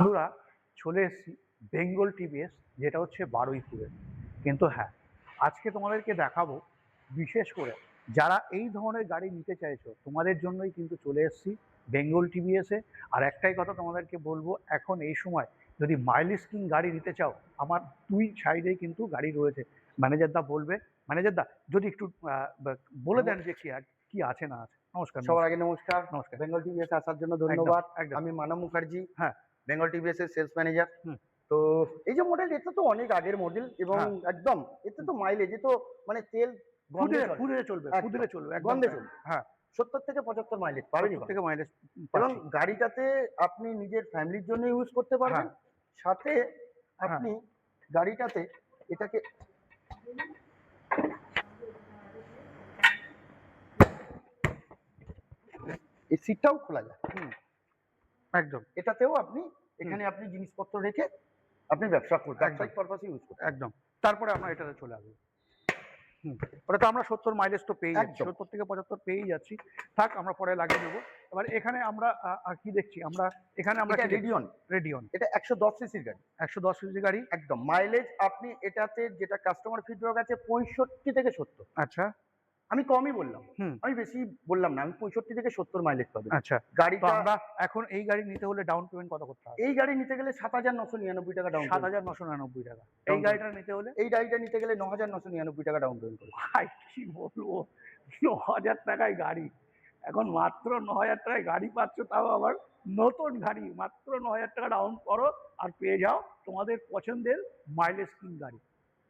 বন্ধুরা, চলে এসেছি বেঙ্গল টিভিএস, যেটা হচ্ছে বারুইপুরে। কিন্তু হ্যাঁ, আজকে তোমাদেরকে দেখাবো বিশেষ করে যারা এই ধরনের গাড়ি নিতে চাইছো তোমাদের জন্যই কিন্তু চলে এসেছি বেঙ্গল টিভিএসে। আর একটাই কথা তোমাদেরকে বলবো, এখন এই সময় যদি মাইলেজ কিং গাড়ি নিতে চাও, আমার দুই সাইডেই কিন্তু গাড়ি রয়েছে। ম্যানেজারদা বলবে। ম্যানেজারদা, যদি একটু বলে দেন যে কি আছে না আছে। নমস্কার। সবার আগে নমস্কার। নমস্কার। বেঙ্গল টিভিএস আসার জন্য একদম ধন্যবাদ। একদম। আমি মানব মুখার্জি, হ্যাঁ। বেঙ্গল টিভিএস এর সেলস ম্যানেজার। হুম। তো এই যে মডেল, এটা তো অনেক আগের মডেল এবং হ্যাঁ। একদম এতে তো মাইলেজ, এ তো মানে তেল গন্ধে ফুদিরে চলে, ফুদিরে চলবে, একদম ফুদিরে চলবে, একদম গন্ধে তাই। চলবে। হ্যাঁ, 70 থেকে 75 মাইলেজ পাবেনই 70 পাবেন। থেকে মাইলেজ এবং পাচ্ছি। গাড়িটাতে আপনি নিজের ফ্যামিলির জন্য ইউজ করতে পারবেন। হ্যাঁ, সাথে হ্যাঁ। আপনি গাড়িটাতে এটাকে এই সিটটাও খোলা যায়। হুম, একদম। এটাতেও আপনি হুম, এখানে আপনি জিনিসপত্র রেখে আপনি একদম, ব্যবসায়িক পারপাসে ইউজ করতে পারেন। একদম। তারপরে আমরা এটাতে চলে আসবো। হুম, ওটা তো আমরা 70 মাইলেজ তো পেয়েই যাচ্ছি। একদম 70 থেকে 75 পেয়েই যাচ্ছি। থাক, আমরা পরে লাগিয়ে নেবো। এবার এখানে আমরা কি দেখছি? এখানে আমরা এটা কি দেখছি? রেডিয়ন। রেডিয়ন। এটা 110 সিসির গাড়ি। ১১০ সিসি গাড়ি। একদম মাইলেজ আপনি এটাতে যেটা কাস্টমার ফিডব্যাক আছে 65 থেকে 70। আচ্ছা। আমি কমই বললাম, হুম, আমি বেশি বললাম না, আমি 65 থেকে 70 মাইলেজ পাবেন আচ্ছা। তো গাড়িটা। আমরা এখন এই গাড়ি নিতে হলে ডাউন পেমেন্ট কত করতে হবে? এই গাড়ি নিতে গেলে 7,999 টাকা ডাউন পেমেন্ট। ৭,৯৯৯ টাকা। এই ডাউন পেমেন্ট গাড়িটা নিতে হলে? এই গাড়িটা নিতে গেলে 9,999 টাকা ডাউন পেমেন্ট করে। ভাই কি বলবো, ৯,০০০ টাকায় গাড়ি। এখন মাত্র ৯,০০০ টাকায় গাড়ি পাচ্ছ, তাও আবার নতুন গাড়ি। মাত্র ৯,০০০ টাকা ডাউন করো আর পেয়ে যাও তোমাদের পছন্দের মাইলেজ কিং গাড়ি।